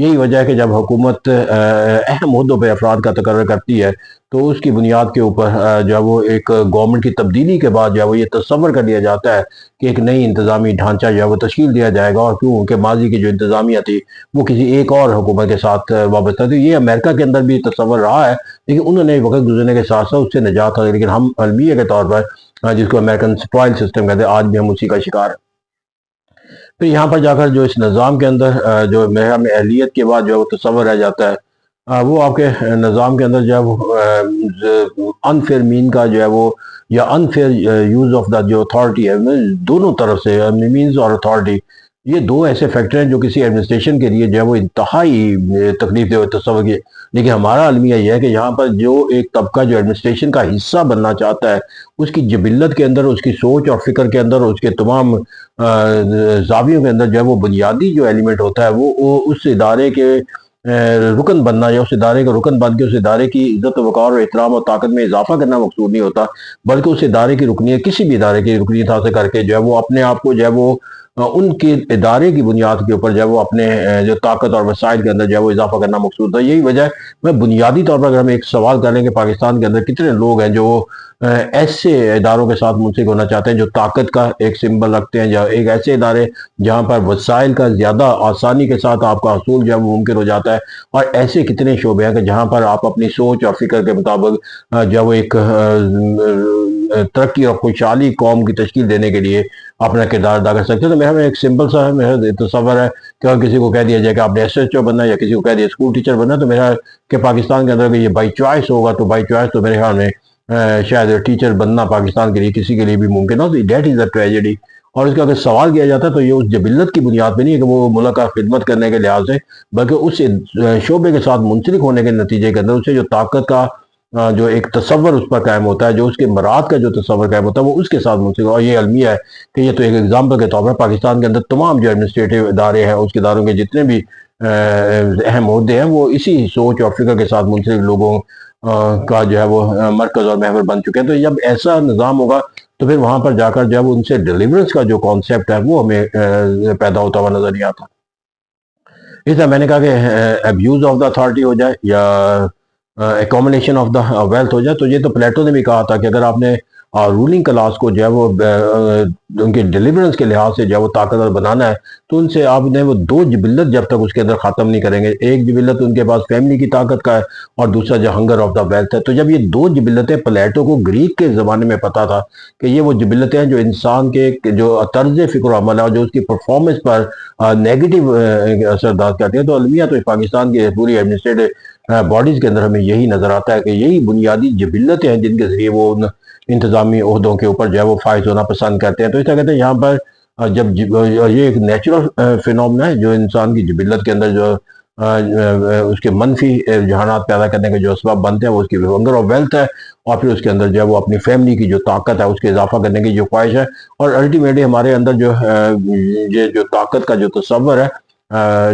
یہی وجہ ہے کہ جب حکومت اہم عہدوں پہ افراد کا تقرر کرتی ہے تو اس کی بنیاد کے اوپر جو ہے وہ ایک گورنمنٹ کی تبدیلی کے بعد جو ہے وہ یہ تصور کر لیا جاتا ہے کہ ایک نئی انتظامی ڈھانچہ جو ہے وہ تشکیل دیا جائے گا، اور کیوں کہ ماضی کی جو انتظامیہ تھی وہ کسی ایک اور حکومت کے ساتھ وابستہ تھی۔ یہ امریکہ کے اندر بھی تصور رہا ہے، لیکن انہوں نے وقت گزرنے کے ساتھ ساتھ اس سے نجات حاصل، لیکن ہم المیہ کے طور پر جس کو امریکن سپوائل سسٹم کہتے ہیں، آج بھی ہم اسی کا شکار ہیں۔ پھر یہاں پر جا کر جو اس نظام کے اندر جو محکمہ اہلیت کے بعد جو ہے وہ تصور رہ جاتا ہے، وہ آپ کے نظام کے اندر جو ہے وہ انفیئر مین کا جو ہے وہ یا انفیئر یوز آف دا جو اتھارٹی ہے، دونوں طرف سے مینز اور اتھارٹی، یہ دو ایسے فیکٹر ہیں جو کسی ایڈمنسٹریشن کے لیے جو ہے وہ انتہائی تکلیف دہ تصور کی۔ لیکن ہمارا المیہ یہ ہے کہ یہاں پر جو ایک طبقہ جو ایڈمنسٹریشن کا حصہ بننا چاہتا ہے، اس کی جبلت کے اندر، اس کی سوچ اور فکر کے اندر، اس کے تمام زاویوں کے اندر جو ہے وہ بنیادی جو ایلیمنٹ ہوتا ہے وہ اس ادارے کے رکن بننا، یا اس ادارے کا رکن بن کے اس ادارے کی عزت و وقار اور احترام اور طاقت میں اضافہ کرنا مقصود نہیں ہوتا، بلکہ اس ادارے کی رکنیت، کسی بھی ادارے کی رکنیت حاصل کر کے جو ہے وہ اپنے آپ کو جو ہے وہ ان کے ادارے کی بنیاد کے اوپر جو ہے وہ اپنے جو طاقت اور وسائل کے اندر جو ہے وہ اضافہ کرنا مقصود ہے۔ یہی وجہ ہے، میں بنیادی طور پر اگر ہم ایک سوال کریں کہ پاکستان کے اندر کتنے لوگ ہیں جو ایسے اداروں کے ساتھ منسلک ہونا چاہتے ہیں جو طاقت کا ایک سمبل رکھتے ہیں، یا ایک ایسے ادارے جہاں پر وسائل کا زیادہ آسانی کے ساتھ آپ کا حصول جو ہے وہ ممکن ہو جاتا ہے، اور ایسے کتنے شعبے ہیں کہ جہاں پر آپ اپنی سوچ اور فکر کے مطابق جو ہے وہ ایک ترقی اور خوشحالی قوم کی تشکیل دینے کے لیے اپنا کردار ادا کر سکتے ہیں۔ تو میرا ایک سمپل سا ہے، میرا تصور ہے کہ اگر کسی کو کہہ دیا جائے کہ آپ نے ایس ایچ او بننا ہے، یا کسی کو کہہ دیا اسکول ٹیچر بننا ہے، تو میرا کہ پاکستان کے اندر یہ بائی چوائس ہوگا، تو بائی چوائس تو میرے خیال میں شاید ٹیچر بننا پاکستان کے لیے کسی کے لیے بھی ممکن ہو، تو دیٹ از اے ٹریجڈی۔ اور اس کا اگر سوال کیا جاتا ہے تو یہ اس جبلت کی بنیاد پہ نہیں ہے کہ وہ ملک کا خدمت کرنے کے لحاظ سے، بلکہ اس شعبے کے ساتھ منسلک ہونے کے نتیجے کے اندر اسے جو طاقت کا جو ایک تصور اس پر قائم ہوتا ہے، جو اس کے مراد کا جو تصور قائم ہوتا ہے، وہ اس کے ساتھ منسلک ہو۔ اور یہ المیہ ہے کہ یہ تو ایک ایگزامپل کے طور پر پاکستان کے اندر تمام جو ایڈمنسٹریٹو ادارے ہیں، اس کے اداروں کے جتنے بھی اہم عہدے ہیں، وہ اسی سوچ اور فکر کے ساتھ منسلک لوگوں کا جو ہے وہ مرکز اور محور بن چکے ہیں۔ تو جب ایسا نظام ہوگا تو پھر وہاں پر جا کر جب ان سے ڈیلیورنس کا جو کانسیپٹ ہے وہ ہمیں پیدا ہوتا ہوا نظر نہیں آتا۔ اس طرح میں نے کہا کہ ابیوز آف دا اتھارٹی ہو جائے یا ایکوموڈیشن آف دا ویلتھ ہو جائے، تو یہ تو پلیٹو نے بھی کہا تھا کہ اگر آپ نے رولنگ کلاس کو جو ہے وہ ان کے ڈیلیورنس کے لحاظ سے جو ہے وہ طاقتور بنانا ہے، تو ان سے آپ نے وہ دو جبلت جب تک اس کے اندر ختم نہیں کریں گے، ایک جبلت ان کے پاس فیملی کی طاقت کا ہے، اور دوسرا جو ہنگر آف دا ویلتھ ہے۔ تو جب یہ دو جبلتیں، پلیٹو کو گریک کے زمانے میں پتا تھا کہ یہ وہ جبلتیں ہیں جو انسان کے جو طرز فکر و عمل ہے اور جو اس کی پرفارمنس پر نیگیٹو اثرات کرتے ہیں، تو المیہ تو پاکستان کی پوری ایڈمنسٹریٹو باڈیز کے اندر ہمیں یہی نظر آتا ہے کہ یہی بنیادی جبلتیں ہیں جن کے ذریعے وہ ان انتظامی عہدوں کے اوپر جو ہے وہ فائز ہونا پسند کرتے ہیں۔ تو اس طرح کہتے ہیں یہاں پر جب یہ ایک نیچرل فینومنا ہے جو انسان کی جبلت کے اندر جو اس کے منفی رجحانات پیدا کرنے کے جو اسباب بنتے ہیں، وہ اس کی ہنگر آف ویلتھ ہے، اور پھر اس کے اندر جو ہے وہ اپنی فیملی کی جو طاقت ہے اس کے اضافہ کرنے کی جو خواہش ہے، اور الٹیمیٹلی ہمارے اندر جو یہ جو طاقت کا جو تصور ہے،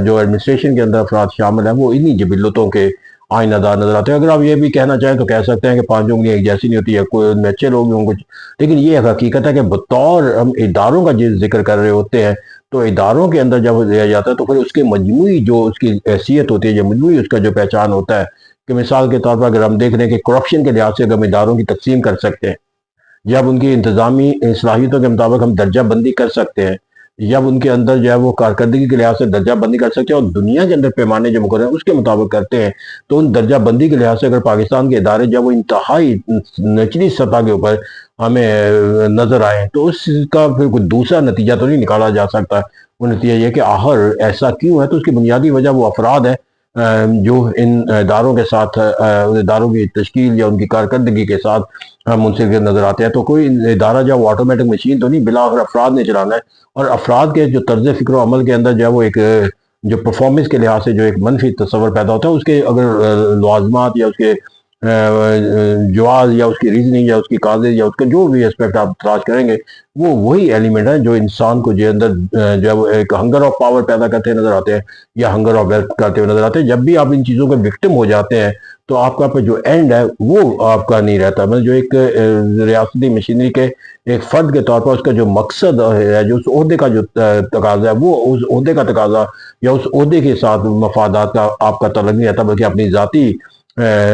جو ایڈمنسٹریشن کے اندر افراد شامل ہیں، وہ انہی جبلتوں کے آئینہ دار نظر آتے ہیں۔ اگر آپ یہ بھی کہنا چاہیں تو کہہ سکتے ہیں کہ پانچ انگلیاں ایک جیسی نہیں ہوتی ہے، کوئی ان میں اچھے لوگ بھی ہوں کچھ، لیکن یہ ایک حقیقت ہے کہ بطور ہم اداروں کا جس ذکر کر رہے ہوتے ہیں، تو اداروں کے اندر جب دیا جاتا ہے تو پھر اس کے مجموعی جو اس کی حیثیت ہوتی ہے، جو مجموعی اس کا جو پہچان ہوتا ہے، کہ مثال کے طور پر اگر ہم دیکھ لیں کہ کرپشن کے لحاظ سے اگر ہم اداروں کی تقسیم کر سکتے ہیں، جب ان کی انتظامی صلاحیتوں کے مطابق ہم درجہ بندی کر سکتے ہیں، جب ان کے اندر جو ہے وہ کارکردگی کے لحاظ سے درجہ بندی کر سکتے ہیں، اور دنیا کے اندر پیمانے جو مقرر ہیں اس کے مطابق کرتے ہیں، تو ان درجہ بندی کے لحاظ سے اگر پاکستان کے ادارے جب وہ انتہائی نچلی سطح کے اوپر ہمیں نظر آئے، تو اس کا پھر کوئی دوسرا نتیجہ تو نہیں نکالا جا سکتا۔ وہ نتیجہ یہ کہ آخر ایسا کیوں ہے، تو اس کی بنیادی وجہ وہ افراد ہے جو ان اداروں کے ساتھ اداروں کی تشکیل یا ان کی کارکردگی کے ساتھ منسلک نظر آتے ہیں۔ تو کوئی ادارہ جو وہ آٹومیٹک مشین تو نہیں، بالآخر افراد نے چلانا ہے، اور افراد کے جو طرز فکر و عمل کے اندر جو ہے وہ ایک جو پرفارمنس کے لحاظ سے جو ایک منفی تصور پیدا ہوتا ہے، اس کے اگر لوازمات یا اس کے جواز یا اس کی ریزننگ یا اس کی کازز یا اس کا جو بھی اسپیکٹ آپ تلاش کریں گے، وہ وہی ایلیمنٹ ہے جو انسان کو جو اندر جو ہے وہ ایک ہنگر آف پاور پیدا کرتے نظر آتے ہیں، یا ہنگر آف ویلتھ کرتے ہوئے نظر آتے ہیں۔ جب بھی آپ ان چیزوں کے وکٹم ہو جاتے ہیں تو آپ کا جو اینڈ ہے وہ آپ کا نہیں رہتا. مطلب جو ایک ریاستی مشینری کے ایک فرد کے طور پر اس کا جو مقصد ہے، جو اس عہدے کا جو تقاضا ہے، وہ اس عہدے کا تقاضا یا اس عہدے کے ساتھ مفادات کا آپ کا تعلق نہیں رہتا، بلکہ اپنی ذاتی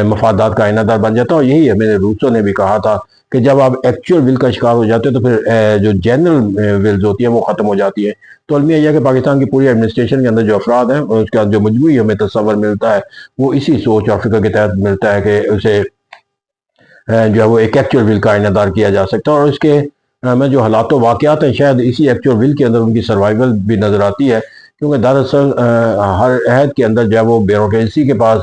مفادات کا آئینہ دار بن جاتا ہے. اور یہی ہے، میرے روسو نے بھی کہا تھا کہ جب آپ ایکچوئل ول کا شکار ہو جاتے ہیں تو پھر جو جنرل ولز ہوتی ہیں وہ ختم ہو جاتی ہے. تو المیہ یہ ہے کہ پاکستان کی پوری ایڈمنسٹریشن کے اندر جو افراد ہیں، اس کا جو مجموعی ہمیں تصور ملتا ہے وہ اسی سوچ اور فکر کے تحت ملتا ہے کہ اسے جو ہے وہ ایک ایکچوئل ول کا آئینہ دار کیا جا سکتا ہے. اور اس کے میں جو حالات و واقعات ہیں، شاید اسی ایکچوئل ول کے اندر ان کی سروائیول بھی نظر آتی ہے، کیونکہ دراصل ہر عہد کے اندر جو ہے وہ بیوروکریسی کے پاس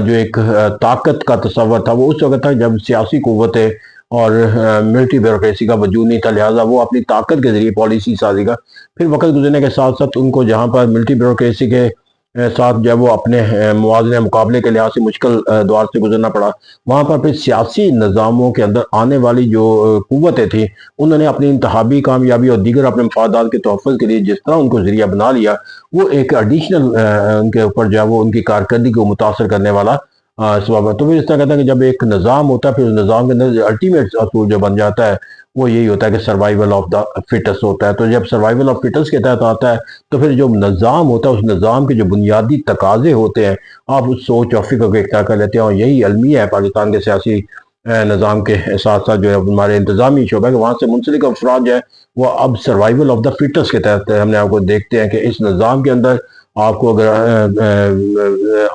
جو ایک طاقت کا تصور تھا وہ اس وقت تھا جب سیاسی قوتیں اور ملٹری بیوروکریسی کا وجود نہیں تھا. لہٰذا وہ اپنی طاقت کے ذریعے پالیسی سازی کا پھر وقت گزرنے کے ساتھ ساتھ ان کو جہاں پر ملٹری بیوروکریسی کے ساتھ جب وہ اپنے موازنے مقابلے کے لحاظ سے مشکل دور سے گزرنا پڑا، وہاں پر پھر سیاسی نظاموں کے اندر آنے والی جو قوتیں تھیں انہوں نے اپنی انتخابی کامیابی اور دیگر اپنے مفادات کے تحفظ کے لیے جس طرح ان کو ذریعہ بنا لیا، وہ ایک ایڈیشنل ان کے اوپر جو ہے وہ ان کی کارکردگی کو متاثر کرنے والا سبب ہے. تو پھر اس طرح کہتے ہیں کہ جب ایک نظام ہوتا ہے، پھر اس نظام کے اندر الٹیمیٹ اصول جو بن جاتا ہے وہ یہی ہوتا ہے کہ سروائیول آف دا فٹس ہوتا ہے. تو جب سروائیول آف فٹس کے تحت آتا ہے تو پھر جو نظام ہوتا ہے اس نظام کے جو بنیادی تقاضے ہوتے ہیں آپ اس سوچ اور فکر کو اختیار کر لیتے ہیں. اور یہی المیہ ہے پاکستان کے سیاسی نظام کے ساتھ ساتھ جو ہے ہمارے انتظامی شعبہ ہے کہ وہاں سے منسلک افراد جو ہے وہ اب سروائیول آف دا فٹس کے تحت ہم نے آپ کو دیکھتے ہیں کہ اس نظام کے اندر آپ کو اگر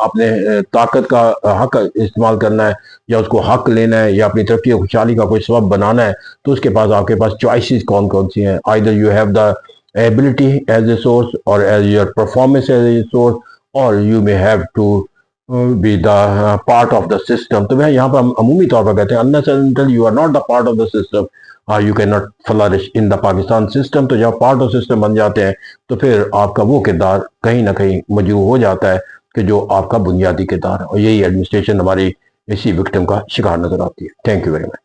اپنے طاقت کا حق استعمال کرنا ہے یا اس کو حق لینا ہے یا اپنی ترقی و خوشحالی کا کوئی سبب بنانا ہے تو اس کے پاس آپ کے پاس چوائسیز کون کون سی ہیں. either you have the ability as a source or as your performance as a source or you may have to be the part of the system. تو یہاں پر عمومی طور پر کہتے ہیں unless and until you are not the part of the system you cannot flourish in the Pakistan system. تو جب part of system بن جاتے ہیں تو پھر آپ کا وہ کردار کہیں نہ کہیں مجروح ہو جاتا ہے کہ جو آپ کا بنیادی کردار ہے. اور یہی ایڈمنسٹریشن ہماری اسی وکٹم کا شکار نظر آتی ہے. Thank you very much.